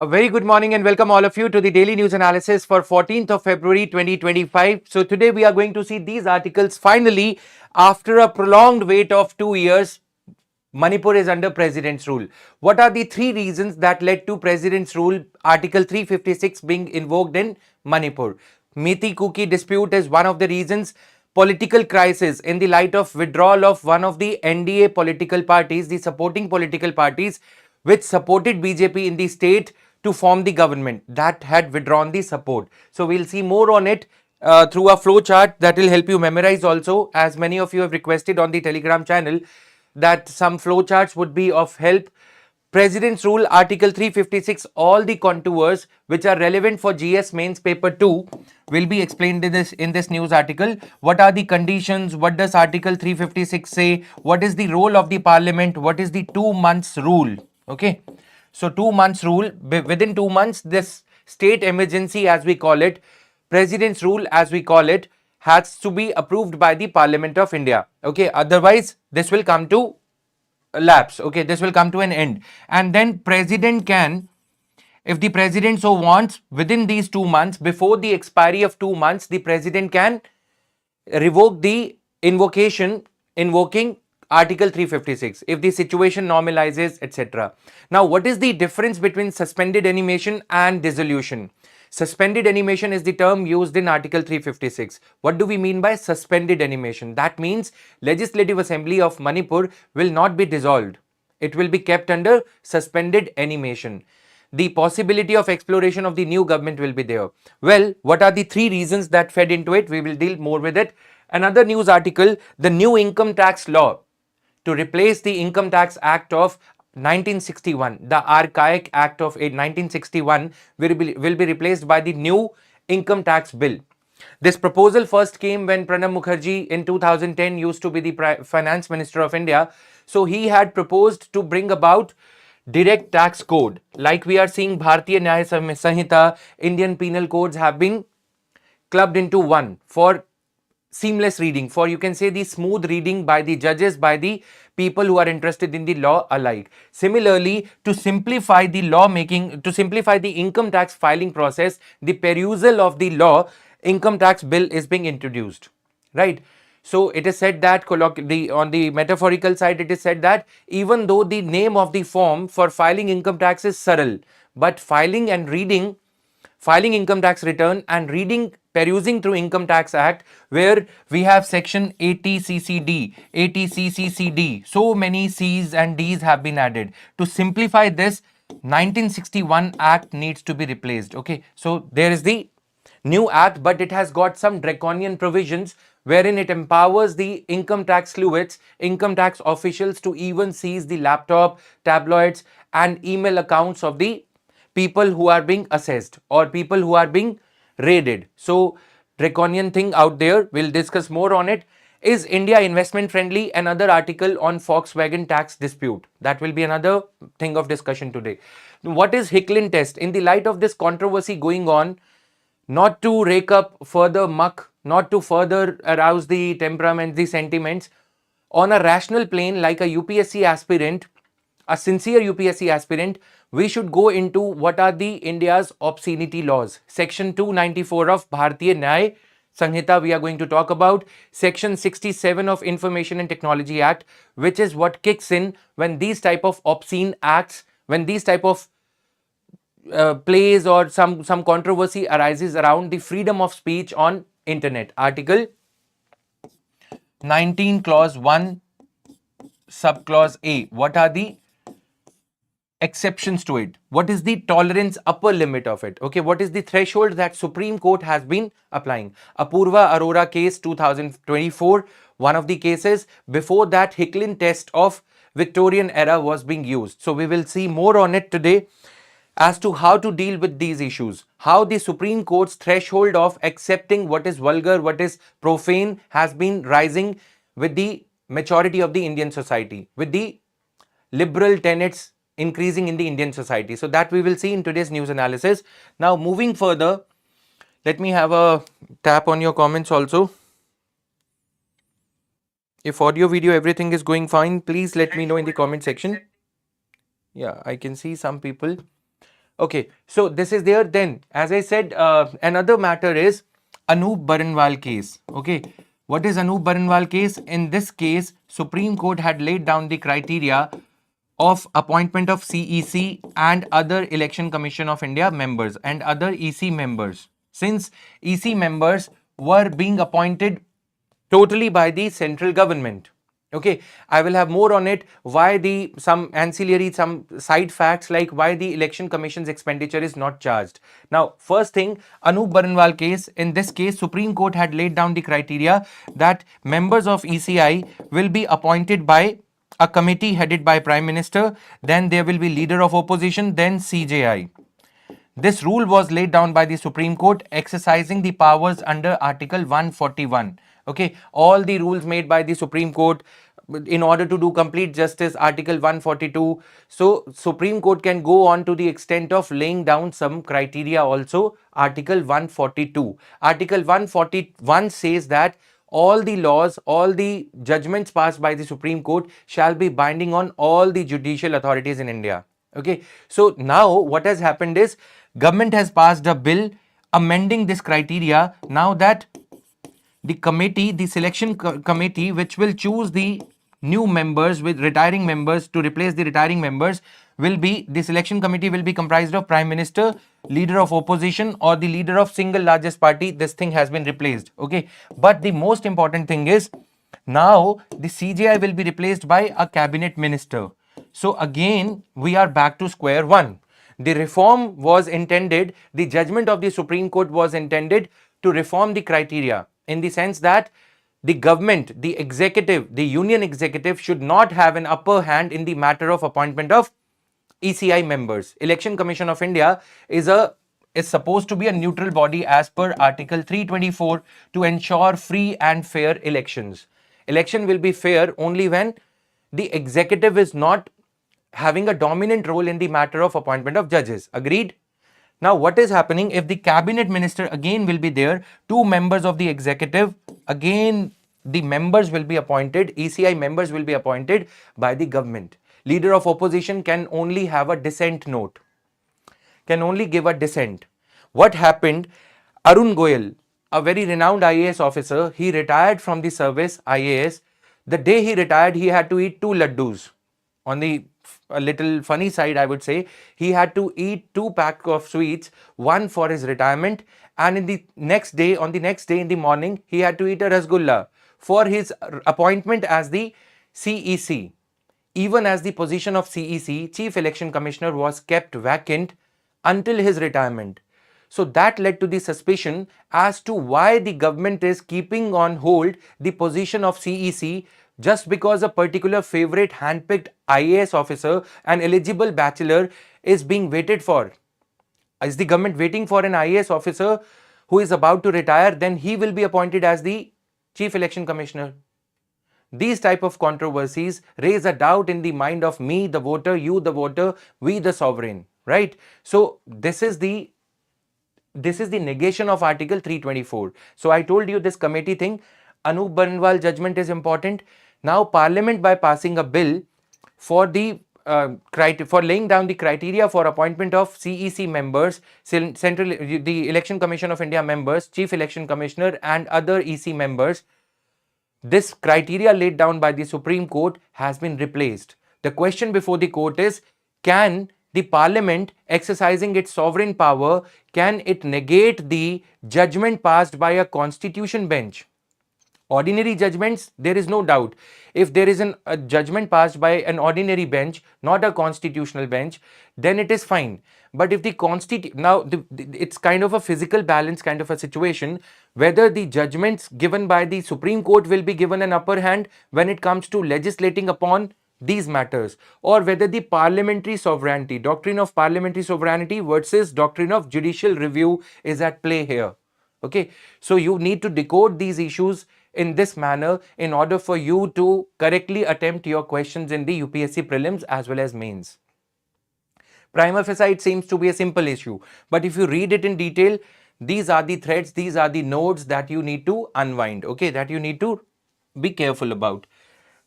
A very good morning and welcome all of you to the daily news analysis for 14th of February 2025. So today we are going to see these articles. Finally, after a prolonged wait of 2 years, Manipur is under president's rule. What are the three reasons that led to president's rule article 356 being invoked in Manipur? 𝐂𝐇𝐀𝐄𝐂𝐍𝐃𝐄𝐃 is one of the reasons. Political crisis in the light of withdrawal of one of the NDA political parties, the supporting political parties which supported BJP in the state to form the government, that had withdrawn the support. So we'll see more on it through a flow chart that will help you memorize also, as many of you have requested on the Telegram channel that some flow charts would be of help. President's Rule Article 356, all the contours which are relevant for GS Mains Paper 2 will be explained in this news article. What are the conditions? What does Article 356 say? What is the role of the Parliament? What is the 2 months rule? Okay. So 2 months rule, within 2 months, this state emergency as we call it, President's Rule as we call it, has to be approved by the Parliament of India. Okay. Otherwise, this will come to lapse. Okay, this will come to an end, and then president can, if the president so wants, within these 2 months, before the expiry of 2 months, the president can revoke the invoking article 356 if the situation normalizes, etc. Now, what is the difference between suspended animation and dissolution? Suspended animation is the term used in Article 356. What do we mean by suspended animation? That means Legislative Assembly of Manipur will not be dissolved. It will be kept under suspended animation. The possibility of exploration of the new government will be there. Well, what are the three reasons that fed into it? We will deal more with it. Another news article, the new income tax law to replace the Income Tax Act of 1961, the archaic Act of 1961 will be replaced by the new income tax bill. This proposal first came when Pranab Mukherjee in 2010 used to be the finance minister of India. So he had proposed to bring about direct tax code. Like we are seeing Bharatiya Nyaya Samhita, Indian penal codes have been clubbed into one for seamless reading, for you can say the smooth reading by the judges, by the people who are interested in the law alike. Similarly, to simplify the law making, to simplify the income tax filing process, the perusal of the law, income tax bill is being introduced, right? So it is said that on the metaphorical side, it is said that even though the name of the form for filing income tax is saral, but filing income tax return and perusing through Income Tax Act, where we have section 80CCD, so many C's and D's have been added. To simplify this, 1961 Act needs to be replaced. Okay, so there is the new act, but it has got some draconian provisions wherein it empowers the income tax sleuths, income tax officials to even seize the laptop, tabloids and email accounts of the people who are being assessed or people who are being raided. So draconian thing out there, we'll discuss more on it. Is India investment friendly? Another article on Volkswagen tax dispute. That will be another thing of discussion today. What is Hicklin test? In the light of this controversy going on, not to rake up further muck, not to further arouse the temperament, the sentiments, on a rational plane like a UPSC aspirant, a sincere UPSC aspirant, we should go into what are the India's obscenity laws. Section 294 of Bharatiya Nyaya Samhita we are going to talk about. Section 67 of Information and Technology Act, which is what kicks in when these type of obscene acts, when these type of plays or some controversy arises around the freedom of speech on internet. Article 19 clause 1 subclause A. What are the exceptions to it? What is the tolerance upper limit of it? Okay, what is the threshold that Supreme Court has been applying? Apurva Arora case 2024, one of the cases. Before that, Hicklin test of Victorian era was being used. So we will see more on it today as to how to deal with these issues, how the Supreme Court's threshold of accepting what is vulgar, what is profane has been rising with the maturity of the Indian society, with the liberal tenets increasing in the Indian society. So that we will see in today's news analysis. Now moving further, let me have a tap on your comments also. If audio, video, everything is going fine, please let me know in the comment section. Yeah, I can see some people. Okay, so this is there. Then, as I said, another matter is Anup Baranwal case. Okay, what is Anup Baranwal case? In this case, Supreme Court had laid down the criteria of appointment of CEC and other Election Commission of India members and other EC members. Since EC members were being appointed totally by the central government. Okay, I will have more on it, why the some ancillary, some side facts like why the election commission's expenditure is not charged. Now, first thing, Anup Baranwal case, in this case, Supreme Court had laid down the criteria that members of ECI will be appointed by a committee headed by Prime Minister, then there will be leader of opposition, then CJI. This rule was laid down by the Supreme Court exercising the powers under Article 141. Okay, all the rules made by the Supreme Court in order to do complete justice, Article 142. So, Supreme Court can go on to the extent of laying down some criteria also, Article 142. Article 141 says that all the laws, all the judgments passed by the Supreme Court shall be binding on all the judicial authorities in India. Okay, so now what has happened is government has passed a bill amending this criteria. Now that the committee, the selection committee, which will choose the new members with retiring members to replace the retiring members, will be, the selection committee will be comprised of Prime Minister, leader of opposition, or the leader of single largest party. This thing has been replaced. Okay, but the most important thing is now the CJI will be replaced by a cabinet minister. So again, we are back to square one. The reform was intended, the judgment of the Supreme Court was intended to reform the criteria in the sense that the government, the executive, the union executive should not have an upper hand in the matter of appointment of ECI members. Election Commission of India is supposed to be a neutral body as per Article 324 to ensure free and fair elections. Election will be fair only when the executive is not having a dominant role in the matter of appointment of judges. Agreed? Now, what is happening if the cabinet minister again will be there, two members of the executive, again the members will be appointed, ECI members will be appointed by the government. Leader of opposition can only have a dissent note, can only give a dissent. What happened? Arun Goyal, a very renowned IAS officer, he retired from the service IAS. The day he retired, he had to eat 2 laddus. On the a little funny side, I would say, he had to eat 2 packs of sweets, one for his retirement, and in the next day, on the next day in the morning, he had to eat a rasgulla for his appointment as the CEC. Even as the position of CEC, Chief Election Commissioner, was kept vacant until his retirement. So that led to the suspicion as to why the government is keeping on hold the position of CEC just because a particular favorite handpicked IAS officer, an eligible bachelor, is being waited for. Is the government waiting for an IAS officer who is about to retire? Then he will be appointed as the Chief Election Commissioner. These type of controversies raise a doubt in the mind of me, the voter, you, the voter, we, the sovereign, right? So this is the negation of Article 324. So I told you this committee thing, Anup Baranwal judgment is important. Now Parliament, by passing a bill for the for laying down the criteria for appointment of CEC members, the Election Commission of India members, Chief Election Commissioner and other EC members, this criteria laid down by the Supreme Court has been replaced. The question before the court is, can the Parliament, exercising its sovereign power, can it negate the judgment passed by a constitution bench? Ordinary judgments, there is no doubt. If there is a judgment passed by an ordinary bench, not a constitutional bench, then it is fine. But if the it's kind of a physical balance kind of a situation, whether the judgments given by the Supreme Court will be given an upper hand when it comes to legislating upon these matters, or whether the parliamentary sovereignty, doctrine of parliamentary sovereignty versus doctrine of judicial review is at play here. Okay, so you need to decode these issues in this manner in order for you to correctly attempt your questions in the UPSC prelims as well as mains. Prima facie, it seems to be a simple issue, but if you read it in detail, these are the threads, these are the nodes that you need to unwind, okay, that you need to be careful about.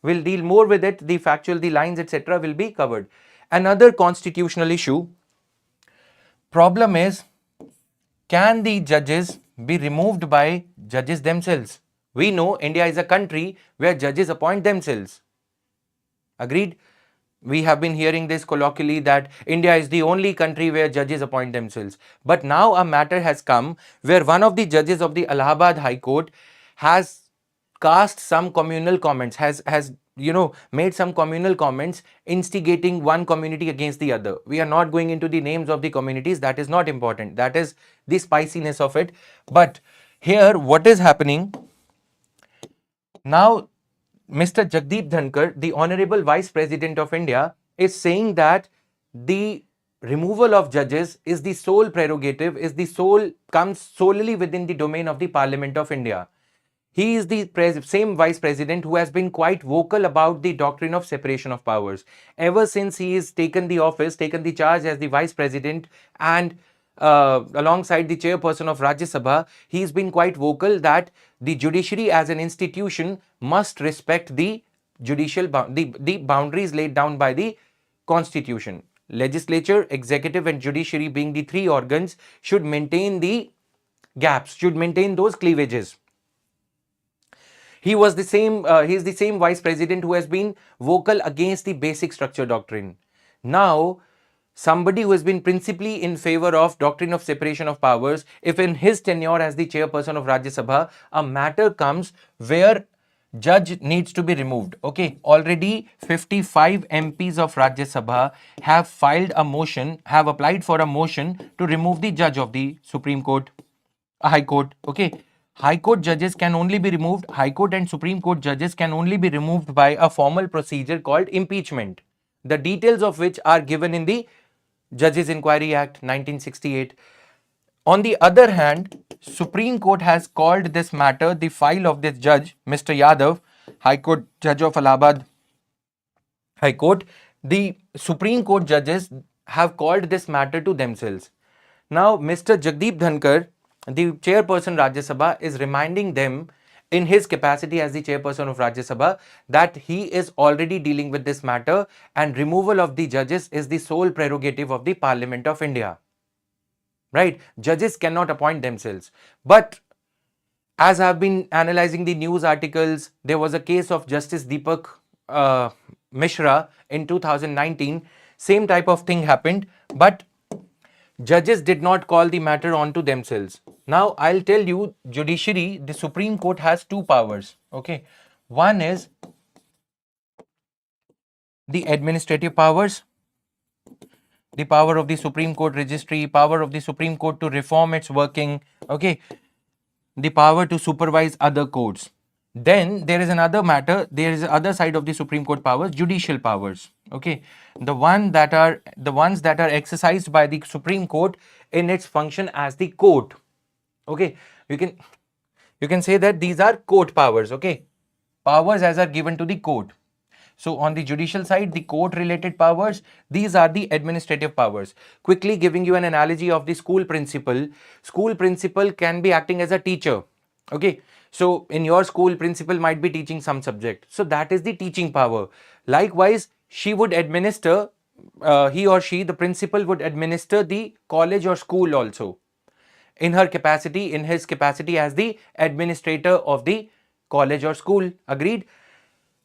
We'll deal more with it, the factual, the lines, etc. will be covered. Another constitutional issue, Problem is, can the judges be removed by judges themselves? We know India is a country where judges appoint themselves. Agreed? We have been hearing this colloquially that India is the only country where judges appoint themselves. But now a matter has come where one of the judges of the Allahabad High Court has cast some communal comments, has made some communal comments instigating one community against the other. We are not going into the names of the communities. That is not important. That is the spiciness of it. But here, what is happening now? Mr. Jagdeep Dhankar, the Honorable Vice President of India, is saying that the removal of judges is the sole prerogative, comes solely within the domain of the Parliament of India. He is the same Vice President who has been quite vocal about the doctrine of separation of powers. Ever since he has taken the office, taken the charge as the Vice President, and alongside the chairperson of Rajya Sabha, he has been quite vocal that the judiciary as an institution must respect the the boundaries laid down by the constitution. Legislature, executive and judiciary being the three organs should maintain the gaps, should maintain those cleavages. He is the same vice president who has been vocal against the basic structure doctrine. Now, somebody who has been principally in favor of doctrine of separation of powers, if in his tenure as the chairperson of Rajya Sabha, a matter comes where judge needs to be removed. Okay, already 55 MPs of Rajya Sabha have filed a motion, have applied for a motion to remove the judge of the Supreme Court, High Court. Okay, High Court judges can only be removed, High Court and Supreme Court judges can only be removed by a formal procedure called impeachment, the details of which are given in the Judges Inquiry Act 1968. On the other hand, Supreme Court has called this matter, the file of this judge, Mr. Yadav, High Court Judge of Allahabad High Court, the Supreme Court judges have called this matter to themselves. Now, Mr. Jagdeep Dhankar, the chairperson Rajya Sabha, is reminding them in his capacity as the chairperson of Rajya Sabha that he is already dealing with this matter and removal of the judges is the sole prerogative of the Parliament of India. Right? Judges cannot appoint themselves. But as I have been analyzing the news articles, there was a case of Justice Deepak Mishra in 2019. Same type of thing happened, but judges did not call the matter onto themselves. Now, I'll tell you, judiciary, the Supreme Court has two powers. Okay, one is the administrative powers, the power of the Supreme Court registry, power of the Supreme Court to reform its working, okay, the power to supervise other courts. Then there is another matter, there is the other side of the Supreme Court powers, judicial powers. Okay, the ones that are exercised by the Supreme Court in its function as the court. Okay, you can say that these are court powers. Okay, powers as are given to the court. So on the judicial side, the court related powers, these are the administrative powers. Quickly giving you an analogy of the school principal can be acting as a teacher. Okay, so in your school, principal might be teaching some subject, so that is the teaching power. Likewise, she would administer, he or she, the principal would administer the college or school also in his capacity as the administrator of the college or school. Agreed?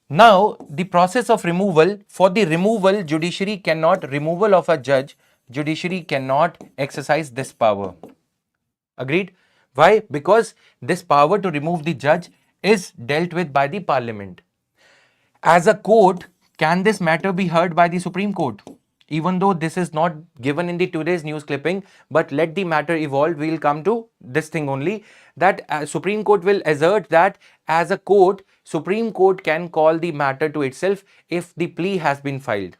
Now, the process of removal, for the removal, removal of a judge, judiciary cannot exercise this power. Agreed? Why? Because this power to remove the judge is dealt with by the Parliament. As a court, can this matter be heard by the Supreme Court? Even though this is not given in the today's news clipping, but let the matter evolve, we will come to this thing only, that Supreme Court will assert that as a court, Supreme Court can call the matter to itself if the plea has been filed.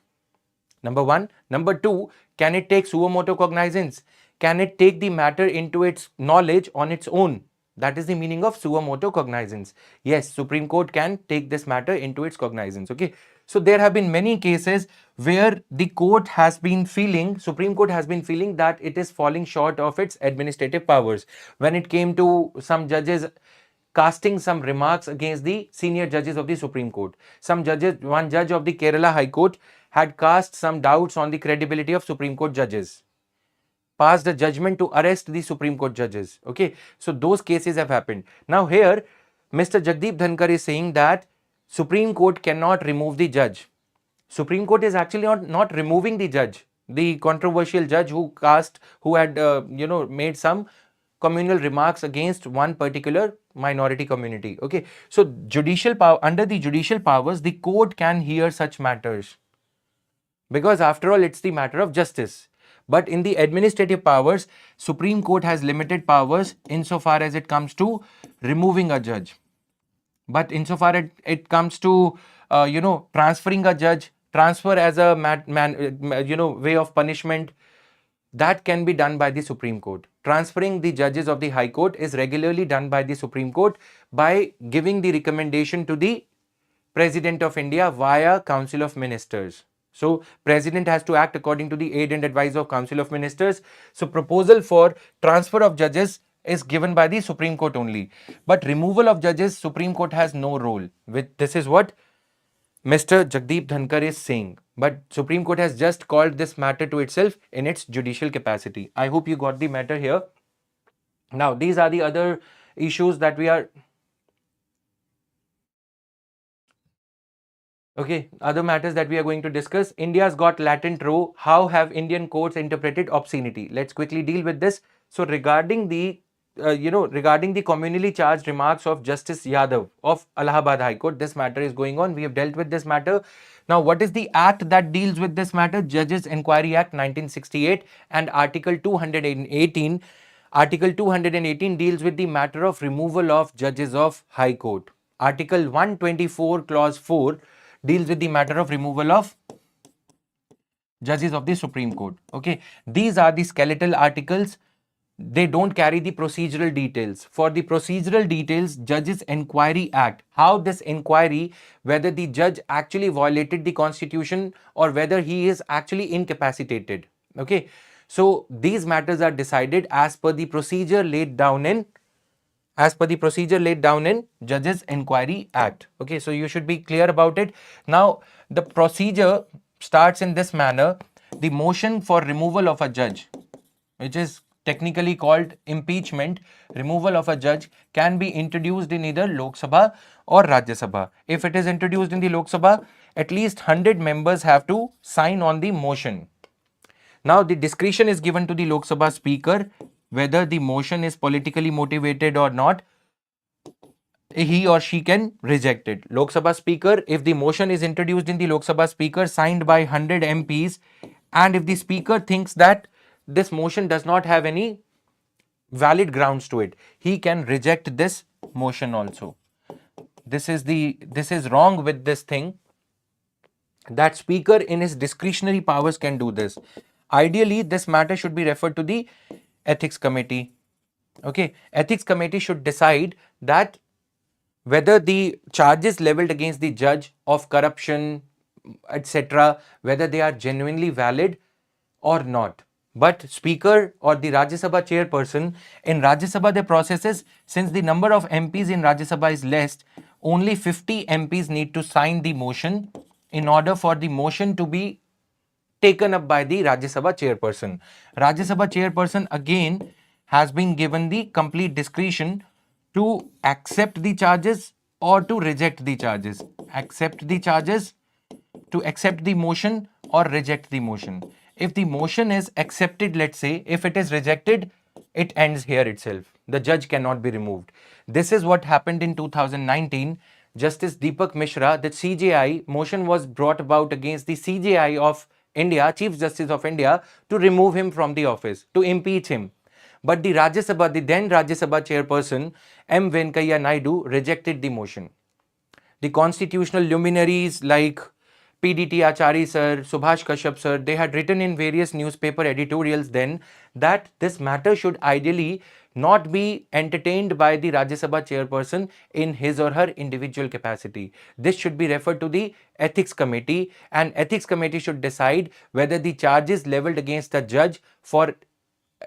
Number one. Number two, can it take suo motu cognizance? Can it take the matter into its knowledge on its own? That is the meaning of suo motu cognizance. Yes, Supreme Court can take this matter into its cognizance. Okay. So there have been many cases where the court has been feeling, Supreme Court has been feeling that it is falling short of its administrative powers. When it came to some judges casting some remarks against the senior judges of the Supreme Court. One judge of the Kerala High Court had cast some doubts on the credibility of Supreme Court judges. passed a judgment to arrest the Supreme Court judges. Okay, so those cases have happened. Now here, Mr. Jagdeep Dhankar is saying that Supreme Court cannot remove the judge. Supreme Court is actually not removing the judge, the controversial judge who had made some communal remarks against one particular minority community. Okay, so judicial power, under the judicial powers, the court can hear such matters, because after all it's the matter of justice. But in the administrative powers, Supreme Court has limited powers insofar as it comes to removing a judge. But insofar as it comes to transferring a judge, transfer as a way of punishment, that can be done by the Supreme Court. Transferring the judges of the High Court is regularly done by the Supreme Court by giving the recommendation to the President of India via Council of Ministers. So President has to act according to the aid and advice of Council of Ministers. So proposal for transfer of judges is given by the Supreme Court only. But removal of judges, Supreme Court has no role. This is what Mr. Jagdeep Dhankar is saying. But Supreme Court has just called this matter to itself in its judicial capacity. I hope you got the matter here. Now, these are the other issues that we are... Okay, other matters that we are going to discuss. India's Got Latent Row. How have Indian courts interpreted obscenity? Let's quickly deal with this. So regarding the communally charged remarks of Justice Yadav of Allahabad High Court, this matter is going on. We have dealt with this matter. Now, what is the act that deals with this matter? Judges Enquiry Act 1968 and Article 218. Article 218 deals with the matter of removal of judges of High Court. Article 124 Clause 4 deals with the matter of removal of judges of the Supreme Court. Okay, these are the skeletal articles. They don't carry the procedural details. For the procedural details, Judges Enquiry Act, how this inquiry, whether the judge actually violated the constitution or whether he is actually incapacitated. Okay, so these matters are decided as per the procedure laid down in Judges Enquiry Act. Okay, so you should be clear about it. Now, the procedure starts in this manner. The motion for removal of a judge, which is technically called impeachment, removal of a judge, can be introduced in either Lok Sabha or Rajya Sabha. If it is introduced in the Lok Sabha, at least 100 members have to sign on the motion. Now, the discretion is given to the Lok Sabha Speaker whether the motion is politically motivated or not. He or she can reject it. Lok Sabha Speaker, if the motion is introduced in the Lok Sabha Speaker signed by 100 MPs, and if the Speaker thinks that this motion does not have any valid grounds to it, he can reject this motion also. This is wrong with this thing, that Speaker in his discretionary powers can do this. Ideally, this matter should be referred to the Ethics Committee. Okay, Ethics Committee should decide that whether the charges leveled against the judge of corruption, etc., whether they are genuinely valid or not. But Speaker or the Rajya Sabha chairperson, in Rajya Sabha the process is, since the number of MPs in Rajya Sabha is less, only 50 MPs need to sign the motion in order for the motion to be taken up by the Rajya Sabha chairperson. Rajya Sabha chairperson again has been given the complete discretion to accept the charges or to reject the charges. Accept the charges, to accept the motion or reject the motion. If the motion is accepted, let's say, if it is rejected, it ends here itself. The judge cannot be removed. This is what happened in 2019. Justice Deepak Mishra, the CJI motion was brought about against the CJI of India, Chief Justice of India, to remove him from the office, to impeach him. But the Rajya Sabha, the then Rajya Sabha chairperson, M. Venkaiah Naidu, rejected the motion. The constitutional luminaries like PDT Achari sir, Subhash Kashyap sir, they had written in various newspaper editorials then that this matter should ideally not be entertained by the Rajya Sabha chairperson in his or her individual capacity. This should be referred to the Ethics Committee, and Ethics Committee should decide whether the charges leveled against the judge for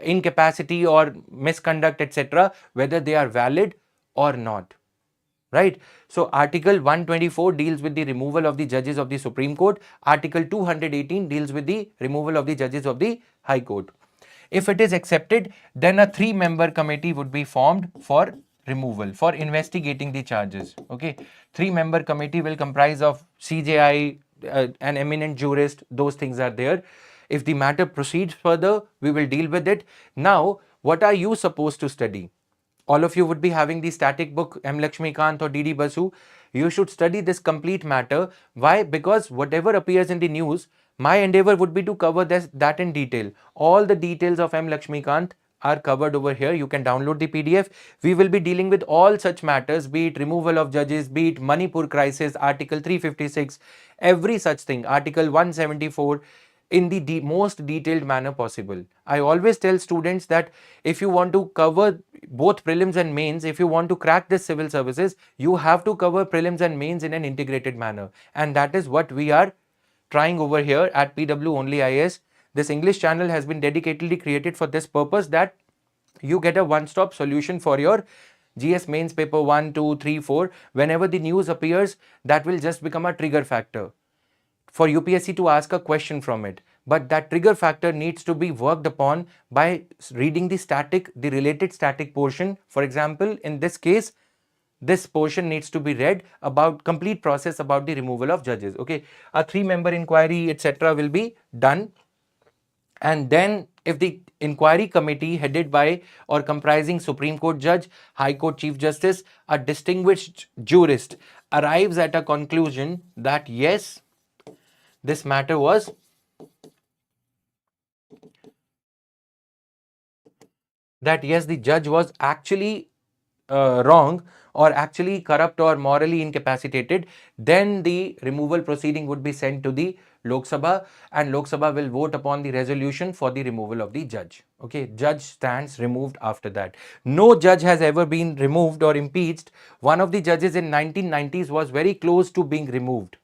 incapacity or misconduct, etc., whether they are valid or not. Right? So Article 124 deals with the removal of the judges of the Supreme Court. Article 218 deals with the removal of the judges of the High Court. If it is accepted, then a 3-member committee would be formed for removal, for investigating the charges. Okay, 3-member committee will comprise of CJI, an eminent jurist, those things are there. If the matter proceeds further, we will deal with it. Now, what are you supposed to study? All of you would be having the static book M. Lakshmikant or D.D. Basu. You should study this complete matter. Why? Because whatever appears in the news, my endeavor would be to cover that in detail. All the details of M. Lakshmikant are covered over here. You can download the PDF. We will be dealing with all such matters, be it removal of judges, be it Manipur crisis, Article 356, every such thing, Article 174, in the most detailed manner possible. I always tell students that if you want to cover both prelims and mains, if you want to crack this civil services, you have to cover prelims and mains in an integrated manner. And that is what we are trying over here at PW Only IAS. This English channel has been dedicatedly created for this purpose, that you get a one-stop solution for your GS mains paper 1, 2, 3, 4. Whenever the news appears, that will just become a trigger factor for UPSC to ask a question from it. But that trigger factor needs to be worked upon by reading the related static portion. For example, in this case, this portion needs to be read about complete process about the removal of judges. Okay, a 3-member inquiry, etc. will be done. And then if the inquiry committee headed by or comprising Supreme Court judge, High Court Chief Justice, a distinguished jurist, arrives at a conclusion that yes, this matter was the judge was actually wrong or actually corrupt or morally incapacitated, then the removal proceeding would be sent to the Lok Sabha, and Lok Sabha will vote upon the resolution for the removal of the judge. Okay, judge stands removed after that. No judge has ever been removed or impeached. One of the judges in 1990s was very close to being removed.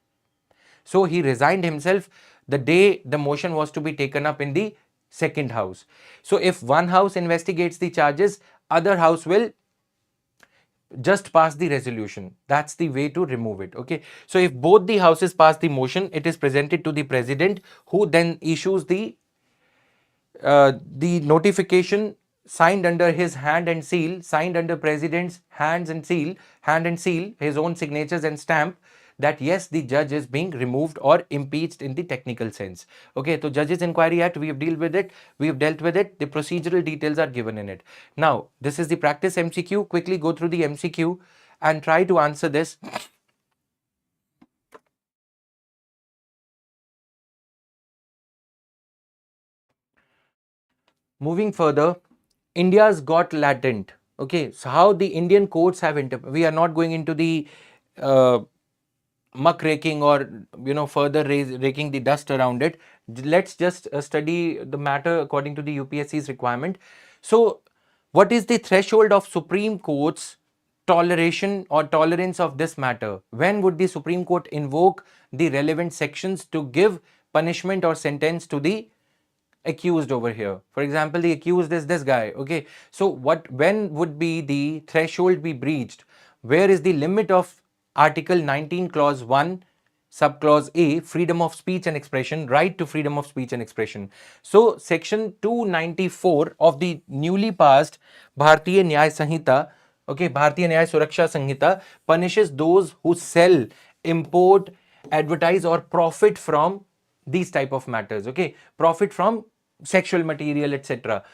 So he resigned himself the day the motion was to be taken up in the second house. So if one house investigates the charges, other house will just pass the resolution. That's the way to remove it. Okay, so if both the houses pass the motion, it is presented to the president, who then issues the notification signed under his hand and seal, signed under president's hand and seal, his own signatures and stamp, that yes, the judge is being removed or impeached in the technical sense. Okay, so Judges Inquiry Act, we have dealt with it. The procedural details are given in it. Now, this is the practice MCQ. Quickly go through the MCQ and try to answer this. Moving further, India's got latent. Okay, so how the Indian courts have we are not going into the muck raking or further raking the dust around it. Let's just study the matter according to the UPSC's requirement. So what is the threshold of Supreme Court's toleration or tolerance of this matter? When would the Supreme Court invoke the relevant sections to give punishment or sentence to the accused over here? For example, the accused is this guy. Okay, so when would be the threshold be breached? Where is the limit of Article 19 clause 1 subclause A, freedom of speech and expression, right to freedom of speech and expression? So section 294 of the newly passed Bharatiya Nyaya Sanhita, okay, Bharatiya Nyaya Suraksha Sanhita, punishes those who sell, import, advertise or profit from these type of matters. Okay, profit from sexual material, etc.,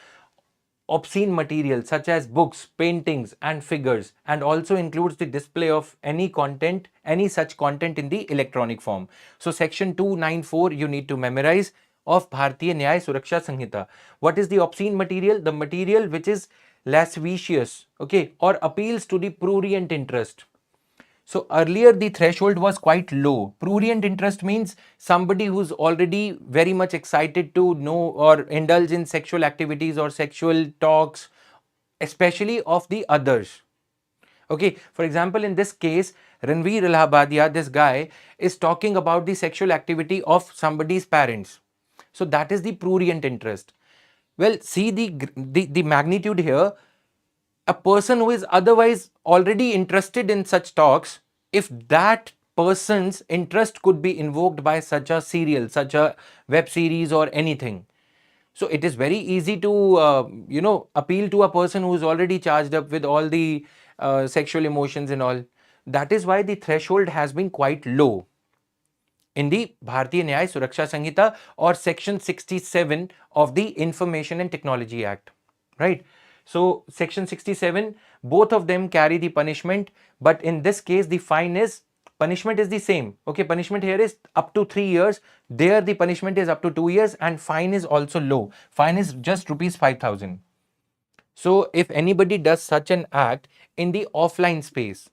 obscene material such as books, paintings and figures, and also includes the display of any such content in the electronic form. So section 294 you need to memorize of Bharatiya Nyaya Suraksha Sanhita. What is the obscene material? The material which is lascivious, okay, or appeals to the prurient interest. So earlier the threshold was quite low. Prurient interest means somebody who's already very much excited to know or indulge in sexual activities or sexual talks, especially of the others. Okay, for example, in this case, Ranveer Allahabadia, this guy, is talking about the sexual activity of somebody's parents. So that is the prurient interest. Well, see the magnitude here. A person who is otherwise already interested in such talks, if that person's interest could be invoked by such a serial, such a web series or anything, So it is very easy to, appeal to a person who is already charged up with all the sexual emotions and all. That is why the threshold has been quite low in the Bharatiya Nyaya Suraksha Sanhita or Section 67 of the Information and Technology Act, right? So Section 67, both of them carry the punishment, but in this case the punishment is the same. Okay, punishment here is up to 3 years. There the punishment is up to 2 years, and fine is also low. Fine is just rupees 5,000. So if anybody does such an act in the offline space,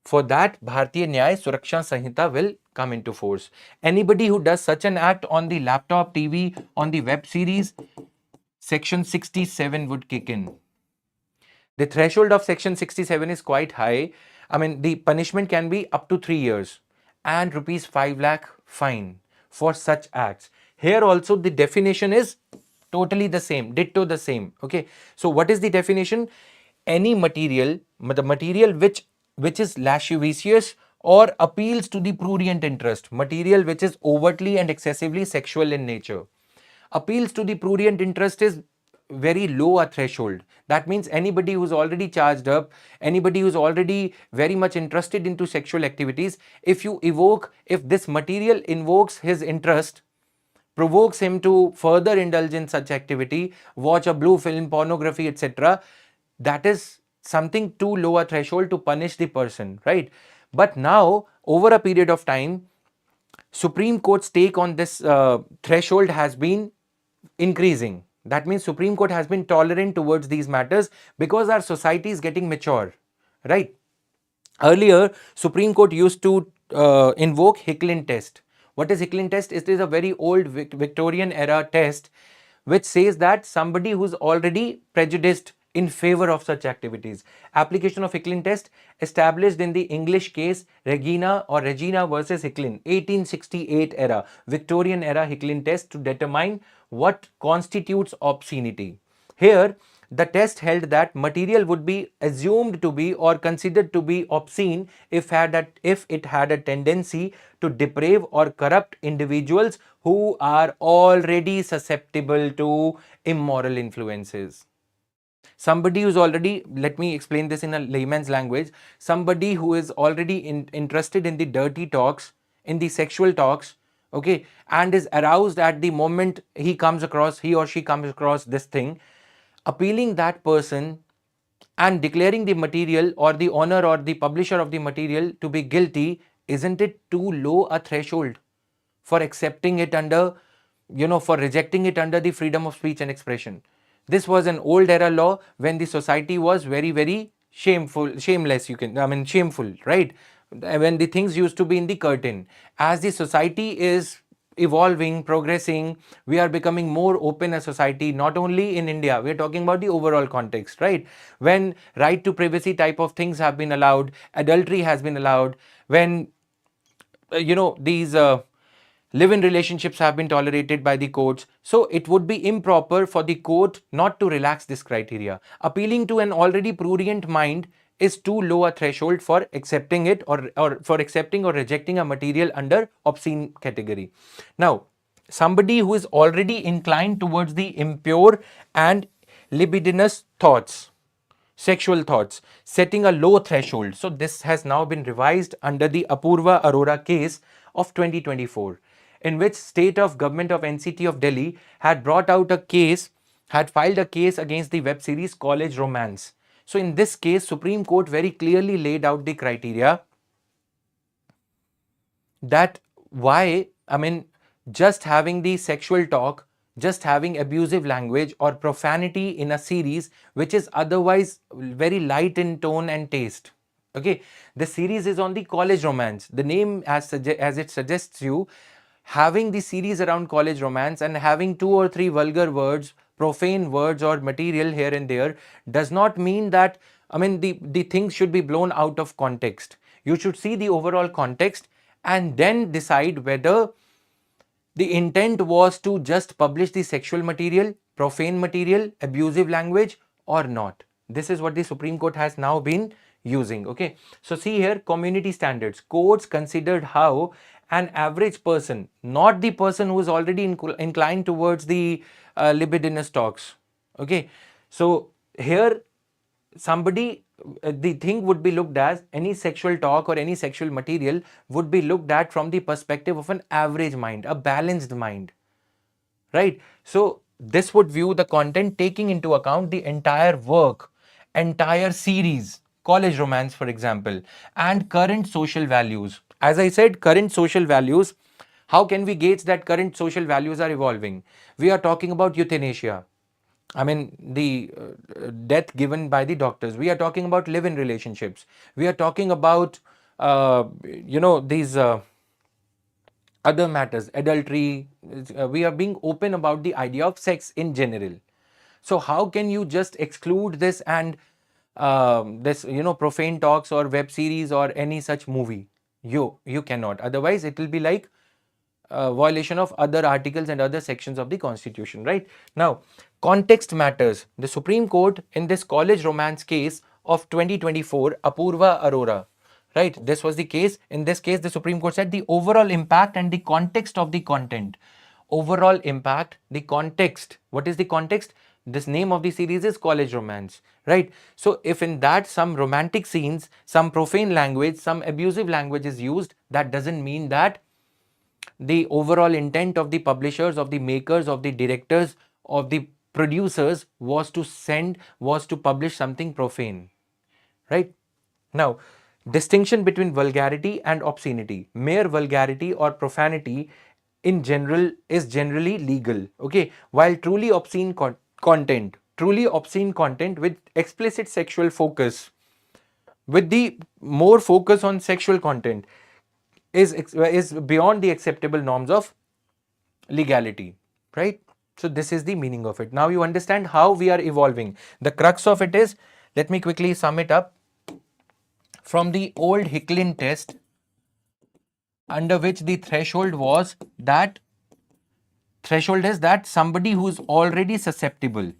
for that, Bharatiya Nyaya Suraksha Sanhita will come into force. Anybody who does such an act on the laptop, TV, on the web series, Section 67 would kick in. The threshold of Section 67 is quite high. I mean, the punishment can be up to 3 years and rupees 5 lakh fine for such acts. Here also the definition is totally the same, ditto the same. Okay. So what is the definition? Any material, the material which is lascivious or appeals to the prurient interest, material which is overtly and excessively sexual in nature. Appeals to the prurient interest is very low a threshold. That means anybody who's already charged up, anybody who's already very much interested into sexual activities, if this material invokes his interest, provokes him to further indulge in such activity, watch a blue film, pornography, etc., that is something too low a threshold to punish the person, right? But now, over a period of time, Supreme Court's take on this threshold has been increasing. That means Supreme Court has been tolerant towards these matters because our society is getting mature, right? Earlier, Supreme Court used to invoke Hicklin test. What is Hicklin test? It is a very old Victorian era test which says that somebody who's already prejudiced in favor of such activities. Application of Hicklin test established in the English case Regina versus Hicklin, 1868 era, Victorian era Hicklin test to determine what constitutes obscenity. Here, the test held that material would be assumed to be or considered to be obscene if it had a tendency to deprave or corrupt individuals who are already susceptible to immoral influences. Somebody who's already, let me explain this in a layman's language, somebody who is already interested in the dirty talks, in the sexual talks, okay, and is aroused at the moment he or she comes across this thing, appealing that person and declaring the material or the owner or the publisher of the material to be guilty, isn't it too low a threshold for accepting it under, for rejecting it under the freedom of speech and expression? This was an old era law when the society was very, very shameful, right? When the things used to be in the curtain. As the society is evolving, progressing, we are becoming more open a society, not only in India, we are talking about the overall context, right? When right to privacy type of things have been allowed, adultery has been allowed, when these live-in relationships have been tolerated by the courts. So it would be improper for the court not to relax this criteria. Appealing to an already prurient mind is too low a threshold for accepting it or for accepting or rejecting a material under obscene category. Now, somebody who is already inclined towards the impure and libidinous thoughts, sexual thoughts, setting a low threshold. So this has now been revised under the Apurva Arora case of 2024, in which state of government of NCT of Delhi had filed a case against the web series College Romance. So in this case, Supreme Court very clearly laid out the criteria that just having the sexual talk, just having abusive language or profanity in a series which is otherwise very light in tone and taste. Okay, the series is on the college romance. The name as it suggests you, having the series around college romance and having 2 or 3 vulgar words, profane words or material here and there does not mean that, the things should be blown out of context. You should see the overall context and then decide whether the intent was to just publish the sexual material, profane material, abusive language or not. This is what the Supreme Court has now been using. Okay, so see here, community standards. Courts considered how an average person, not the person who is already inclined towards the libidinous talks. Okay, so here somebody, the thing would be looked as, any sexual talk or any sexual material would be looked at from the perspective of an average mind, a balanced mind, right? So this would view the content taking into account the entire work, entire series, college romance, for example, and current social values. As I said, current social values. How can we gauge that current social values are evolving? We are talking about euthanasia. I mean, the death given by the doctors. We are talking about live-in relationships. We are talking about, these other matters, adultery. We are being open about the idea of sex in general. So how can you just exclude this and this, profane talks or web series or any such movie? You cannot. Otherwise, it will be like violation of other articles and other sections of the constitution, right? Now, context matters. The Supreme Court in this college romance case of 2024, Apurva Arora, right? This was the case. In this case, the Supreme Court said the overall impact and the context of the content. Overall impact, the context. What is the context? This name of the series is college romance, right? So if in that some romantic scenes, some profane language, some abusive language is used, that doesn't mean that the overall intent of the publishers, of the makers, of the directors, of the producers was to publish something profane, right? Now, distinction between vulgarity and obscenity. Mere vulgarity or profanity in general is generally legal, okay? While truly obscene content with explicit sexual focus, with the more focus on sexual content, is beyond the acceptable norms of legality, right? So this is the meaning of it. Now you understand how we are evolving. The crux of it is, let me quickly sum it up. From the old Hicklin test, under which the threshold was that threshold is that somebody who is already susceptible,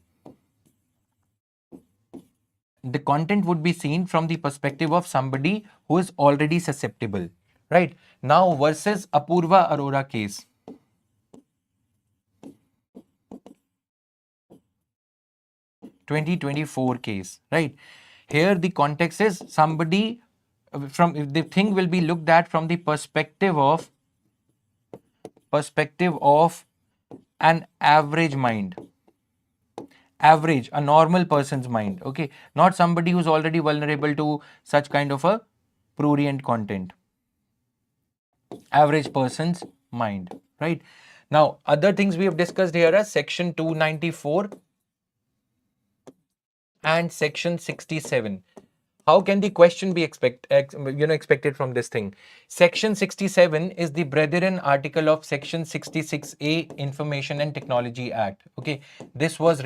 the content would be seen from the perspective of somebody who is already susceptible, right? Now versus Apurva Arora case, 2024 case, right? Here the context is somebody from, the thing will be looked at from the perspective of an average mind, average, a normal person's mind, okay? Not somebody who's already vulnerable to such kind of a prurient content. Average person's mind, right? Now, other things we have discussed here are section 294 and section 67. How can the question be expected from this thing? Section 67 is the brethren article of section 66A Information and Technology Act. Okay, this was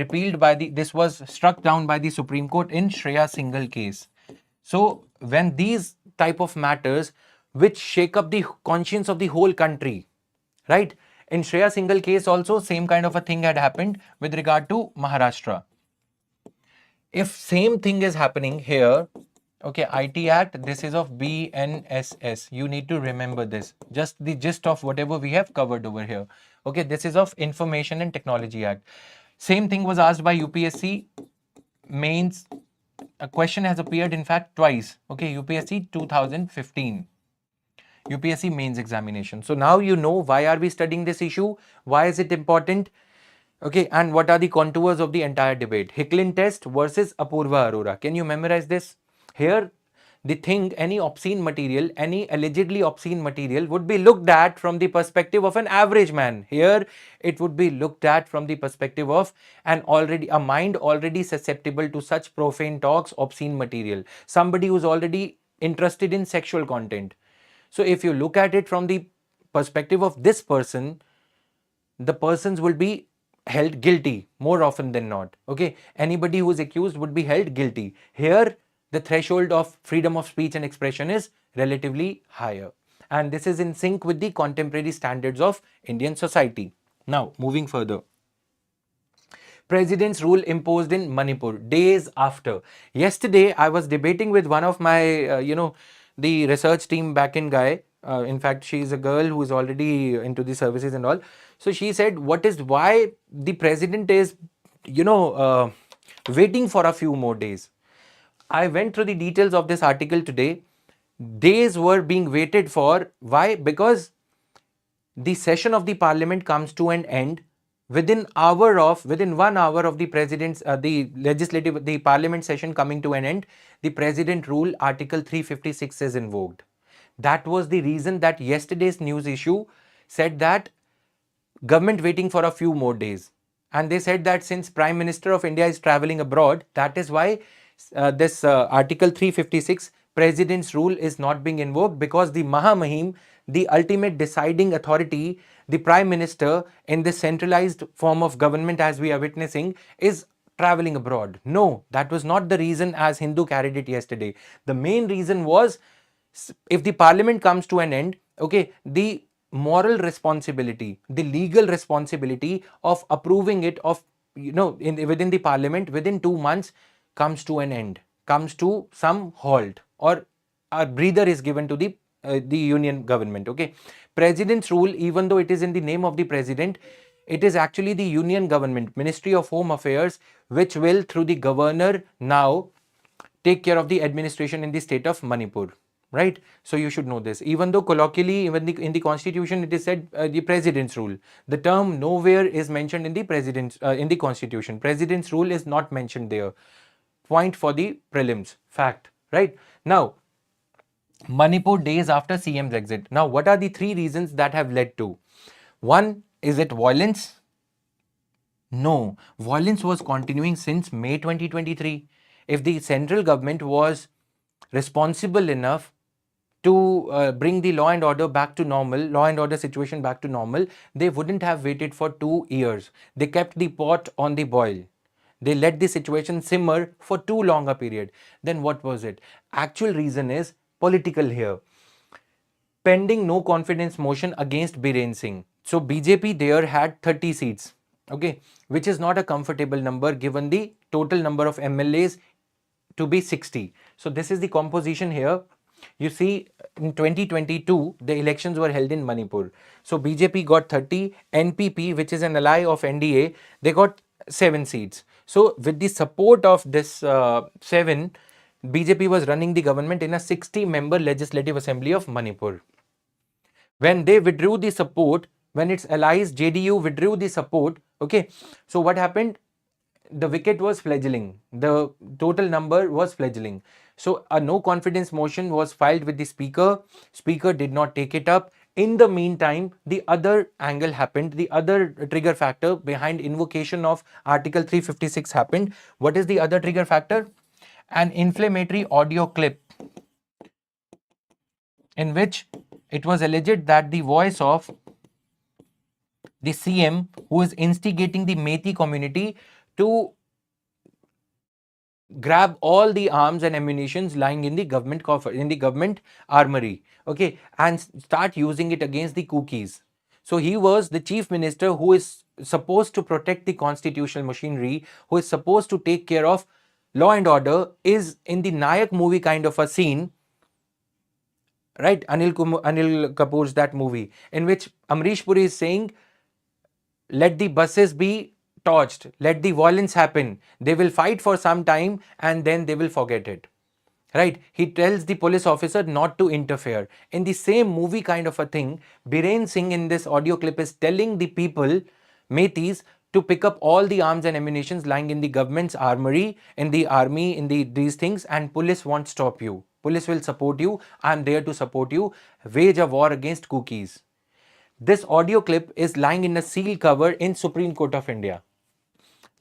struck down by the Supreme Court in Shreya Singhal case. So when these type of matters which shake up the conscience of the whole country, right? In Shreya Singhal case also same kind of a thing had happened with regard to Maharashtra. If same thing is happening here, okay, IT Act, this is of BNSS. You need to remember this. Just the gist of whatever we have covered over here. Okay, this is of Information and Technology Act. Same thing was asked by UPSC mains. A question has appeared in fact twice. Okay, UPSC 2015. UPSC mains examination. So now you know why are we studying this issue? Why is it important? Okay, and what are the contours of the entire debate? Hicklin test versus Apurva Arora. Can you memorize this? Here, the thing, any obscene material, any allegedly obscene material would be looked at from the perspective of an average man. Here, it would be looked at from the perspective of a mind already susceptible to such profane talks, obscene material. Somebody who's already interested in sexual content. So if you look at it from the perspective of this person, the persons will be held guilty more often than not. Okay, anybody who is accused would be held guilty. Here, the threshold of freedom of speech and expression is relatively higher. And this is in sync with the contemporary standards of Indian society. Now, moving further. President's rule imposed in Manipur days after. Yesterday, I was debating with one of my, the research team back in Gai. In fact, she is a girl who is already into the services and all. So she said, why the president is, waiting for a few more days. I went through the details of this article today. Days were being waited for. Why? Because the session of the parliament comes to an end within 1 hour of the president's the parliament session coming to an end. The president rule article 356 is invoked. That was the reason that yesterday's news issue said that government waiting for a few more days. And they said that since Prime Minister of India is traveling abroad, that is why this Article 356 President's rule is not being invoked, because the Mahamahim, the ultimate deciding authority, the Prime Minister in this centralized form of government as we are witnessing, is traveling abroad. No, that was not the reason as Hindu carried it yesterday. The main reason was, if the parliament comes to an end, okay, the moral responsibility, the legal responsibility of approving it, of within the parliament within 2 months, comes to an end, comes to some halt, or a breather is given to the union government. Okay, president's rule, even though it is in the name of the president, it is actually the union government, Ministry of Home Affairs, which will through the governor now take care of the administration in the state of Manipur. Right? So you should know this. Even though colloquially, even in the constitution, it is said the president's rule. The term nowhere is mentioned in the in the constitution. President's rule is not mentioned there. Point for the prelims. Fact. Right? Now, Manipur days after CM's exit. Now, what are the three reasons that have led to? One, is it violence? No, violence was continuing since May 2023. If the central government was responsible enough to bring the law and order back to normal, law and order situation back to normal, they wouldn't have waited for 2 years. They kept the pot on the boil. They let the situation simmer for too long a period. Then what was it? Actual reason is political here. Pending no confidence motion against Biren Singh. So BJP there had 30 seats. Okay, which is not a comfortable number given the total number of MLAs to be 60. So this is the composition here. You see, in 2022, the elections were held in Manipur. So BJP got 30, NPP, which is an ally of NDA, they got 7 seats. So with the support of this 7, BJP was running the government in a 60-member Legislative Assembly of Manipur. When they withdrew the support, when its allies JDU withdrew the support, okay, so what happened? The wicket was fledgling. The total number was fledgling. So a no confidence motion was filed with the speaker. Speaker did not take it up. In the meantime, the other angle happened. The other trigger factor behind invocation of Article 356 happened. What is the other trigger factor? An inflammatory audio clip in which it was alleged that the voice of the CM, who is instigating the Methi community to grab all the arms and ammunitions lying in the government coffer, in the government armory, okay, and start using it against the cookies. So he was the chief minister who is supposed to protect the constitutional machinery, who is supposed to take care of law and order, is in the Nayak movie kind of a scene, right? Anil Kapoor's that movie, in which Amrish Puri is saying, let the buses be torched, let the violence happen, they will fight for some time and then they will forget it, right? He tells the police officer not to interfere. In the same movie kind of a thing, Biren Singh in this audio clip is telling the people, Metis, to pick up all the arms and ammunitions lying in the government's armory, in the army, in these things, and police won't stop you. Police will support you. I'm there to support you. Wage a war against cookies. This audio clip is lying in a seal cover in Supreme Court of India.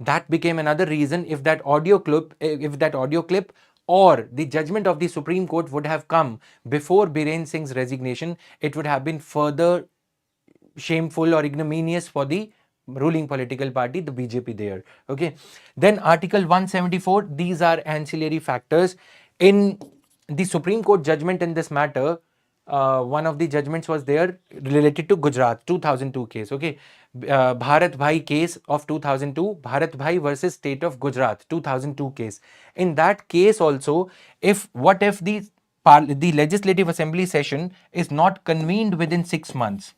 That became another reason. If that audio clip or the judgment of the Supreme Court would have come before Biren Singh's resignation, it would have been further shameful or ignominious for the ruling political party, the BJP there. Okay. Then Article 174, these are ancillary factors. In the Supreme Court judgment in this matter, one of the judgments was there related to Gujarat 2002 case. Okay, Bharat Bhai case of 2002, Bharat Bhai versus state of Gujarat 2002 case. In that case also, what if the the Legislative Assembly session is not convened within 6 months,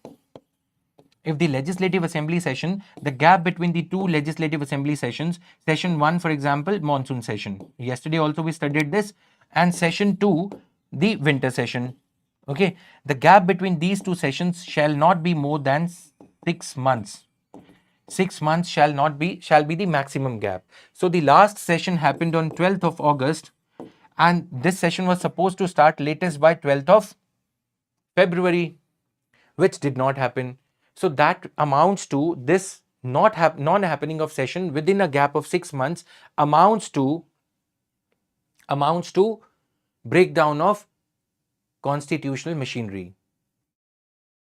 if the Legislative Assembly session, the gap between the two Legislative Assembly sessions, session 1 for example, monsoon session, yesterday also we studied this, and session 2, the winter session, okay, the gap between these two sessions shall not be more than 6 months. 6 months shall be the maximum gap. So the last session happened on 12th of August, and this session was supposed to start latest by 12th of February, which did not happen. So that amounts to this non-happening of session within a gap of 6 months amounts to breakdown of constitutional machinery.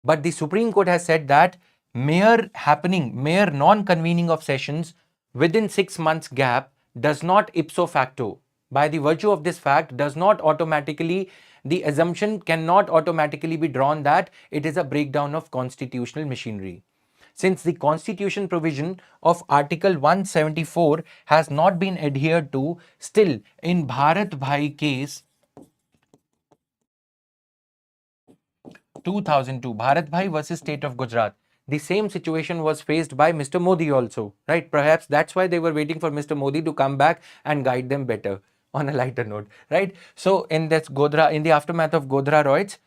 But the Supreme Court has said that mere non-convening of sessions within 6 months gap does not ipso facto, by the virtue of this fact, does not automatically, the assumption cannot automatically be drawn that it is a breakdown of constitutional machinery. Since the constitution provision of Article 174 has not been adhered to, still in Bharat Bhai case 2002, Bharat Bhai versus State of Gujarat, the same situation was faced by Mr. Modi also, right? Perhaps that's why they were waiting for Mr. Modi to come back and guide them better. On a lighter note, right? So in this in the aftermath of Godhra riots,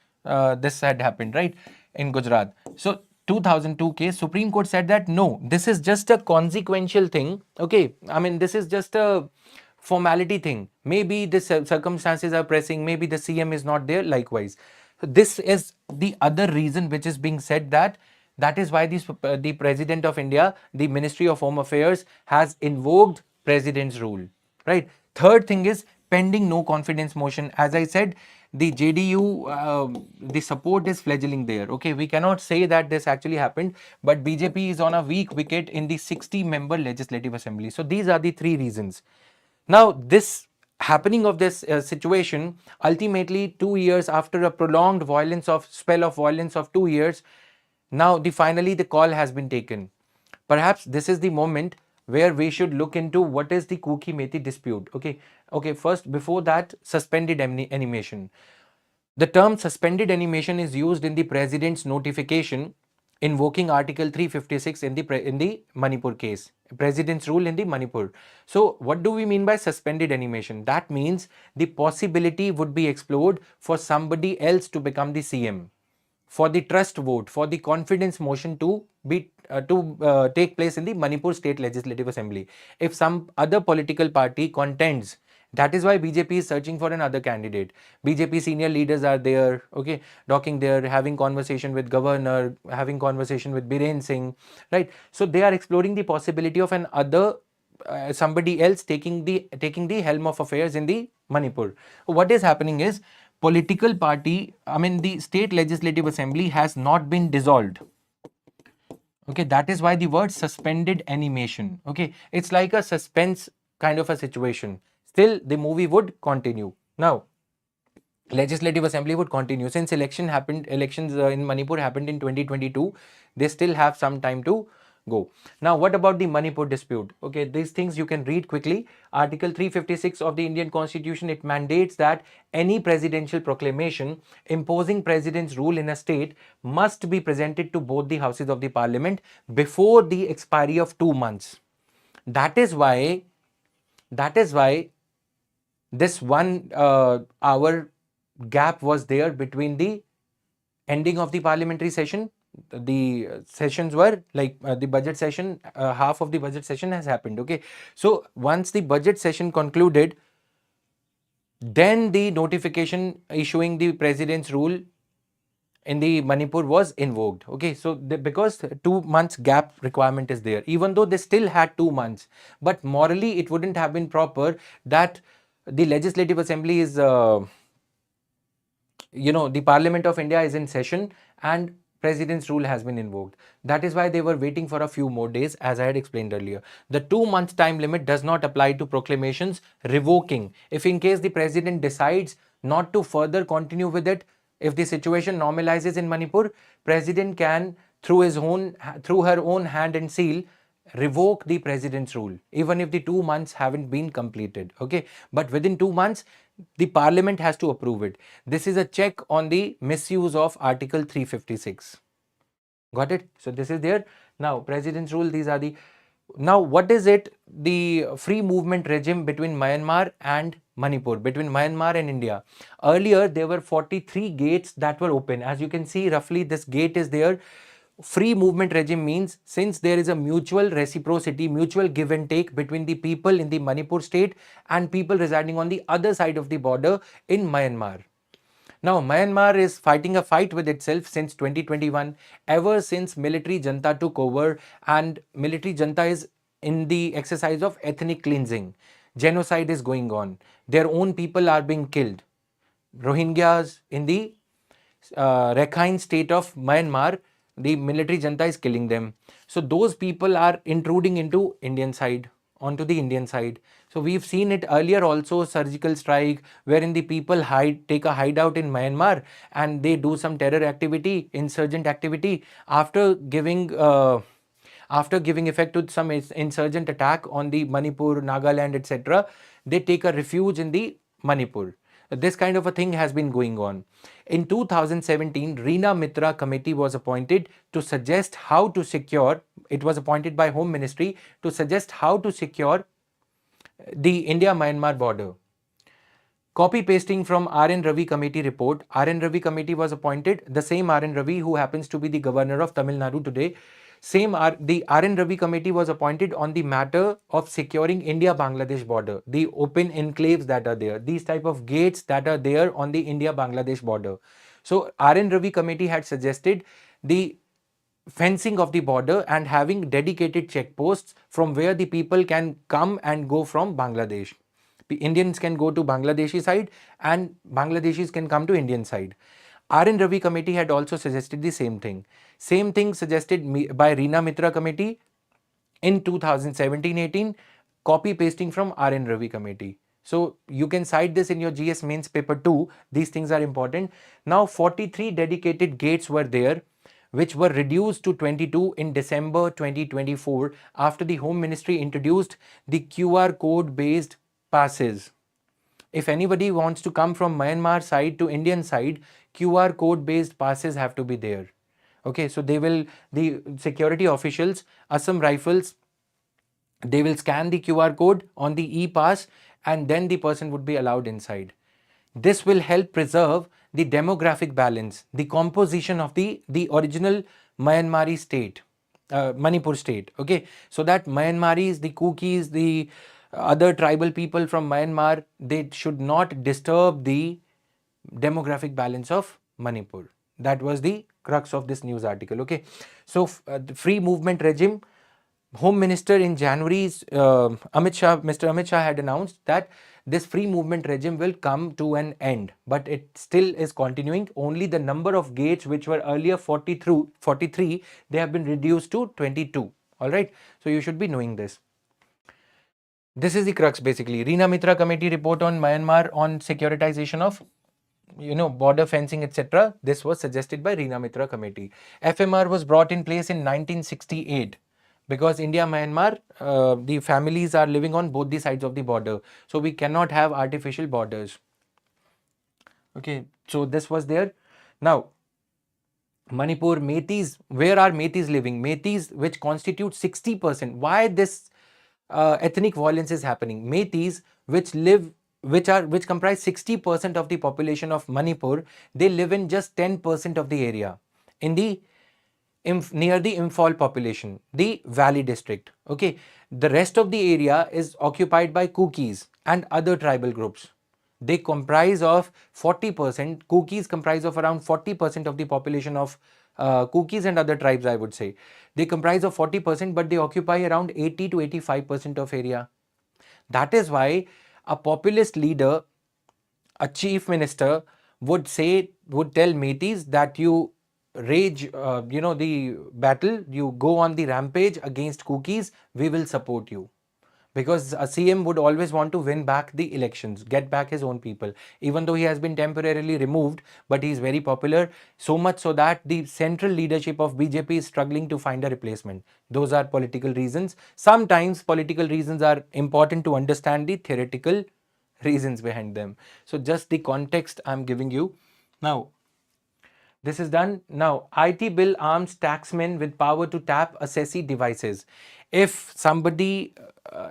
this had happened, right, in Gujarat. So 2002 case, Supreme Court said that no, this is just a consequential thing. Okay, I mean, this is just a formality thing. Maybe the circumstances are pressing, maybe the CM is not there, likewise. So this is the other reason which is being said, that is why the President of India, the Ministry of Home Affairs, has invoked President's rule, right? Third thing is pending no confidence motion. As I said, the JDU, the support is fledgling there. Okay, we cannot say that this actually happened, but BJP is on a weak wicket in the 60-member Legislative Assembly. So these are the three reasons. Now, this happening of this situation, ultimately 2 years after a prolonged spell of violence of 2 years, now finally the call has been taken. Perhaps this is the moment where we should look into what is the 𝐂𝐸𝐀𝐻 dispute. Okay, first, before that, suspended animation. The term suspended animation is used in the President's notification invoking Article 356 in the Manipur case, President's rule in the Manipur. So what do we mean by suspended animation? That means the possibility would be explored for somebody else to become the CM, for the trust vote, for the confidence motion to take place in the Manipur State Legislative Assembly. If some other political party contends, that is why BJP is searching for another candidate. BJP senior leaders are there, okay, talking there, having conversation with governor, having conversation with Biren Singh, right? So they are exploring the possibility of somebody else taking the helm of affairs in the Manipur. What is happening is, political party, I mean the State Legislative Assembly has not been dissolved. Okay, that is why the word suspended animation. Okay, it's like a suspense kind of a situation. Still, the movie would continue. Now, Legislative Assembly would continue. Since elections in Manipur happened in 2022, they still have some time to go. Now, what about the Manipur dispute? Okay, these things you can read quickly. Article 356 of the Indian Constitution, it mandates that any presidential proclamation imposing president's rule in a state must be presented to both the houses of the parliament before the expiry of 2 months. That is why this 1 hour gap was there between the ending of the parliamentary session. The sessions were like the budget session, half of the budget session has happened. Okay, so once the budget session concluded, then the notification issuing the president's rule in the Manipur was invoked. Okay, so because 2 months gap requirement is there, even though they still had 2 months, but morally it wouldn't have been proper that the Legislative Assembly is the Parliament of India is in session and President's rule has been invoked. That is why they were waiting for a few more days, as I had explained earlier. The 2-month time limit does not apply to proclamations revoking. If in case the President decides not to further continue with it, if the situation normalizes in Manipur, President can, through her own hand and seal, revoke the President's rule, even if the 2 months haven't been completed. Okay, but within 2 months, the parliament has to approve it. This is a check on the misuse of Article 356. Got it? So this is there. Now, president's rule, these are the... Now, what is it? The free movement regime between Myanmar and Manipur, between Myanmar and India. Earlier, there were 43 gates that were open. As you can see, roughly this gate is there. Free movement regime means since there is a mutual reciprocity, mutual give and take between the people in the Manipur state and people residing on the other side of the border in Myanmar. Now, Myanmar is fighting a fight with itself since 2021, ever since military junta took over, and military junta is in the exercise of ethnic cleansing. Genocide is going on. Their own people are being killed. Rohingyas in the Rakhine state of Myanmar, the military junta is killing them. So those people are intruding into Indian side, onto the Indian side. So we've seen it earlier also, surgical strike, wherein the people take a hideout in Myanmar and they do some terror activity, insurgent activity. After giving effect to some insurgent attack on the Manipur, Nagaland, etc., they take a refuge in the Manipur. This kind of a thing has been going on. In 2017, Reena Mitra committee was appointed to suggest how to secure, it was appointed by Home Ministry to suggest how to secure the India-Myanmar border. Copy pasting from R.N. Ravi committee report. R.N. Ravi committee was appointed, the same R.N. Ravi who happens to be the governor of Tamil Nadu today. The R.N. Ravi committee was appointed on the matter of securing India-Bangladesh border, the open enclaves that are there, these type of gates that are there on the India-Bangladesh border. So R.N. Ravi committee had suggested the fencing of the border and having dedicated checkposts from where the people can come and go from Bangladesh. The Indians can go to Bangladeshi side and Bangladeshis can come to Indian side. R.N. Ravi committee had also suggested the same thing. Same thing suggested by Reena Mitra committee in 2017-18, copy pasting from R.N. Ravi committee. So you can cite this in your GS mains paper 2. These things are important. Now 43 dedicated gates were there, which were reduced to 22 in December 2024 after the Home Ministry introduced the QR code based passes. If anybody wants to come from Myanmar side to Indian side, QR code based passes have to be there. Okay, so the security officials, Assam Rifles, they will scan the QR code on the e-pass and then the person would be allowed inside. This will help preserve the demographic balance, the composition of the original Myanmari state, Manipur state. Okay, so that Myanmaris, the Kukis, the other tribal people from Myanmar, they should not disturb the demographic balance of Manipur. That was the crux of this news article. Okay, so the free movement regime, Home Minister in January, Mr. Amit Shah had announced that this free movement regime will come to an end, but it still is continuing. Only the number of gates which were earlier 43, they have been reduced to 22. All right, so you should be knowing this. This is the crux basically. Reena Mitra committee report on Myanmar on securitization of border fencing, etc. This was suggested by Reena Mitra committee. FMR was brought in place in 1968 because India, Myanmar, the families are living on both the sides of the border. So we cannot have artificial borders. Okay, so this was there. Now, Manipur, Meiteis, where are Meiteis living? Meiteis, which constitute 60%. Why this ethnic violence is happening? Meiteis, which comprise 60% of the population of Manipur, they live in just 10% of the area in the near the Imphal population, the Valley district. Okay, the rest of the area is occupied by Kukis and other tribal groups. They comprise of 40%. Kukis comprise of around 40% of the population of Kukis and other tribes, I would say. They comprise of 40%, but they occupy around 80 to 85% of area. That is why a populist leader, a chief minister, would tell Meiteis that you rage, the battle, you go on the rampage against Kukis, we will support you. Because a CM would always want to win back the elections, get back his own people. Even though he has been temporarily removed, but he is very popular, so much so that the central leadership of BJP is struggling to find a replacement. Those are political reasons. Sometimes political reasons are important to understand the theoretical reasons behind them. So just the context I'm giving you. Now, this is done. Now, IT bill arms taxmen with power to tap assessee devices. If somebody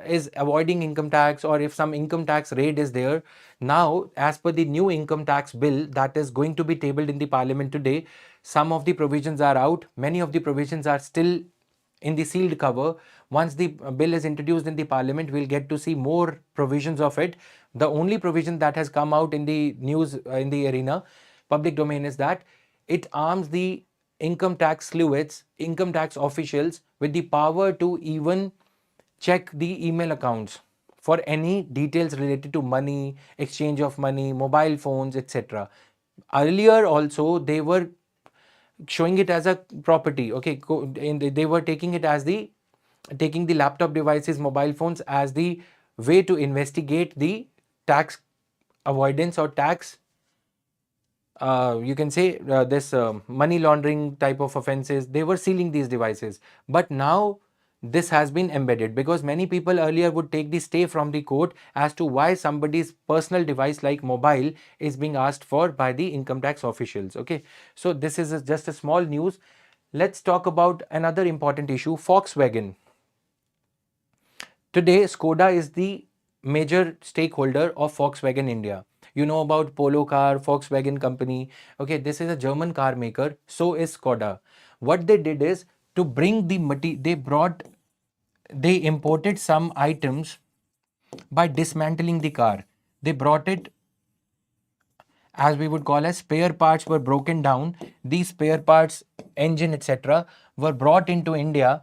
is avoiding income tax, or if some income tax raid is there, now as per the new income tax bill that is going to be tabled in the parliament today, some of the provisions are out. Many of the provisions are still in the sealed cover. Once the bill is introduced in the parliament, we'll get to see more provisions of it. The only provision that has come out in the news, in the arena, public domain, is that it arms the income tax sleuths, income tax officials, with the power to even check the email accounts for any details related to money, exchange of money, mobile phones, etc. Earlier also they were showing it as a property. Okay, and they were taking it as the taking the laptop devices, mobile phones, as the way to investigate the tax avoidance or tax, you can say, this money laundering type of offenses. They were sealing these devices, but now this has been embedded, because many people earlier would take the stay from the court as to why somebody's personal device like mobile is being asked for by the income tax officials. Okay, so this is just a small news. Let's talk about another important issue, Volkswagen. Today, Skoda is the major stakeholder of Volkswagen India. You know about Polo car, Volkswagen company. Okay, this is a German car maker. So is Skoda. What they did is to bring the material, they imported some items by dismantling the car. They brought it, as we would call as spare parts, were broken down. These spare parts, engine, etc., were brought into India,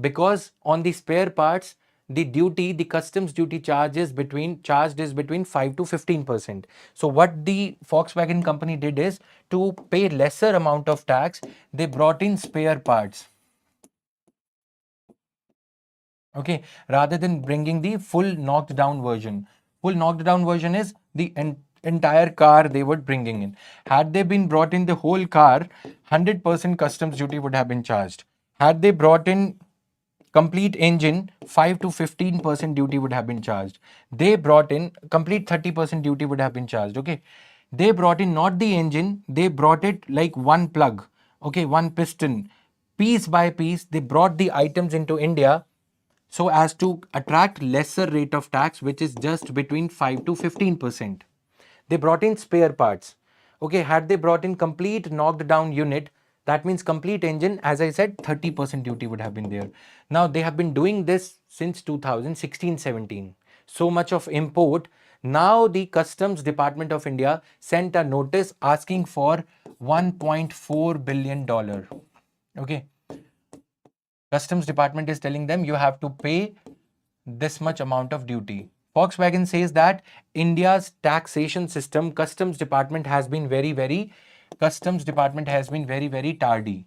because on the spare parts, the duty, the customs duty charged is between 5 to 15%. So what the Volkswagen company did is, to pay lesser amount of tax, they brought in spare parts. Okay, rather than bringing the full knocked down version. Full knocked down version is the entire car they were bringing in. Had they been brought in the whole car, 100% customs duty would have been charged. Had they brought in complete engine, 5 to 15% duty would have been charged. They brought in complete, 30% duty would have been charged. Okay, they brought in not the engine, they brought it like one plug, okay, one piston, piece by piece. They brought the items into India so as to attract lesser rate of tax, which is just between 5 to 15%. They brought in spare parts. Okay, had they brought in complete knocked down unit, that means complete engine, as I said, 30% duty would have been there. Now they have been doing this since 2016-17. So much of import. Now the Customs Department of India sent a notice asking for $1.4 billion. Okay, Customs Department is telling them you have to pay this much amount of duty. Volkswagen says that India's taxation system, Customs Department has been very, very tardy.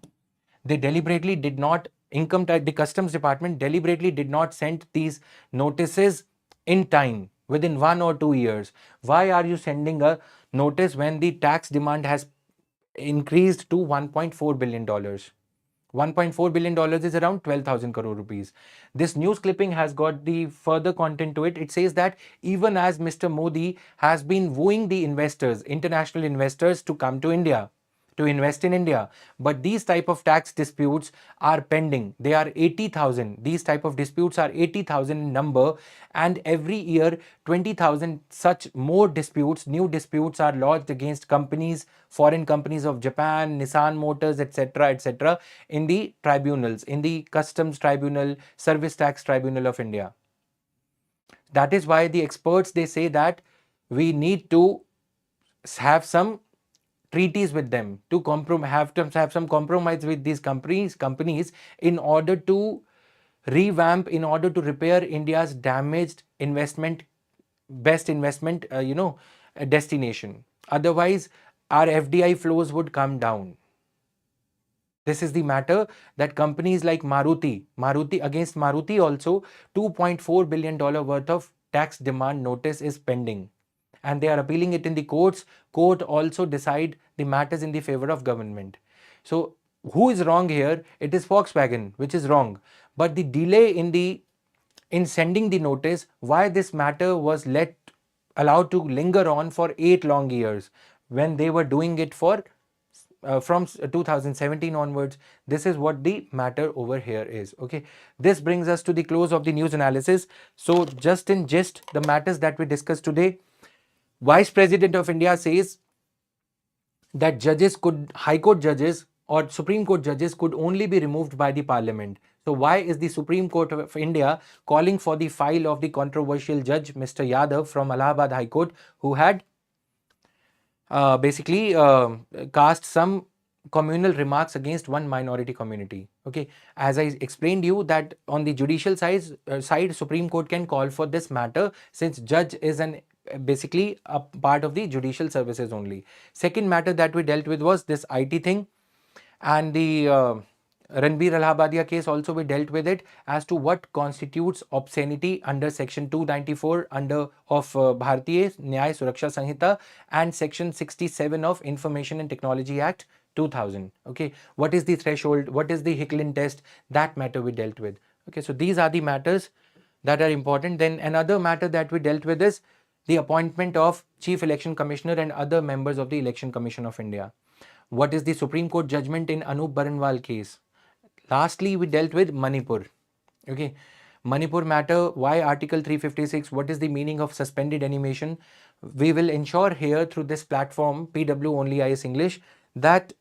They deliberately did not, the Customs Department deliberately did not send these notices in time, within 1 or 2 years. Why are you sending a notice when the tax demand has increased to $1.4 billion? $1.4 billion is around 12,000 crore rupees. This news clipping has got the further content to it. It says that even as Mr. Modi has been wooing the investors, international investors, to come to India, to invest in India, but these type of tax disputes are pending. They are 80,000. These type of disputes are 80,000 in number, and every year 20,000 such more disputes, new disputes, are lodged against companies, foreign companies of Japan, Nissan Motors, etc., etc., in the tribunals, in the Customs Tribunal, Service Tax Tribunal of India. That is why the experts, they say that we need to have some treaties with them, to have some compromise with these companies in order to revamp, in order to repair India's damaged investment, best investment, destination. Otherwise, our FDI flows would come down. This is the matter, that companies like against Maruti also, $2.4 billion worth of tax demand notice is pending, and they are appealing it in the courts. Court also decide the matters in the favor of government. So who is wrong here? It is Volkswagen which is wrong. But the delay in sending the notice, why this matter was let allowed to linger on for 8 long years when they were doing it for from 2017 onwards. This is what the matter over here is. Okay, this brings us to the close of the news analysis. So just in gist, the matters that we discussed today: Vice President of India says that High Court judges or Supreme Court judges could only be removed by the Parliament. So why is the Supreme Court of India calling for the file of the controversial judge Mr. Yadav from Allahabad High Court, who had basically cast some communal remarks against one minority community? Okay, as I explained you that on the judicial side, Supreme Court can call for this matter, since judge is an basically a part of the judicial services only. Second matter that we dealt with was this IT thing, and the Ranbir Allahabadia case also we dealt with it as to what constitutes obscenity under section 294 of Bharatiya Nyaya Suraksha Sanhita and section 67 of Information and Technology Act 2000. Okay, what is the threshold, what is the Hicklin test, that matter we dealt with. Okay, so these are the matters that are important. Then another matter that we dealt with is the appointment of Chief Election Commissioner and other members of the Election Commission of India. What is the Supreme Court judgment in Anup Baranwal case? Lastly, we dealt with Manipur. Okay, Manipur matter, why Article 356, what is the meaning of suspended animation? We will ensure here through this platform, PW Only IS English, that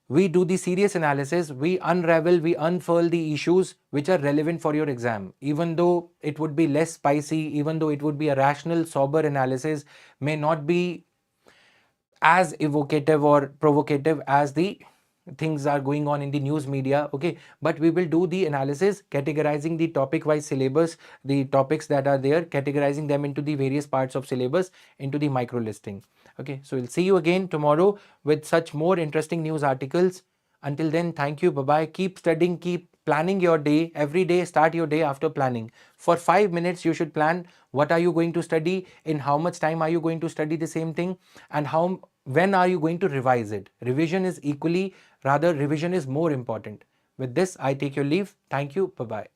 we do the serious analysis, we unravel, we unfurl the issues which are relevant for your exam. Even though it would be less spicy, even though it would be a rational, sober analysis, may not be as evocative or provocative as the things are going on in the news media. Okay, but we will do the analysis, categorizing the topic wise syllabus, the topics that are there, categorizing them into the various parts of syllabus, into the micro listing. Okay, so we'll see you again tomorrow with such more interesting news articles. Until then, thank you, bye bye. Keep studying, keep planning your day. Every day start your day after planning. For 5 minutes you should plan what are you going to study, in how much time are you going to study the same thing, and when are you going to revise it. Revision is more important. With this, I take your leave. Thank you, bye bye.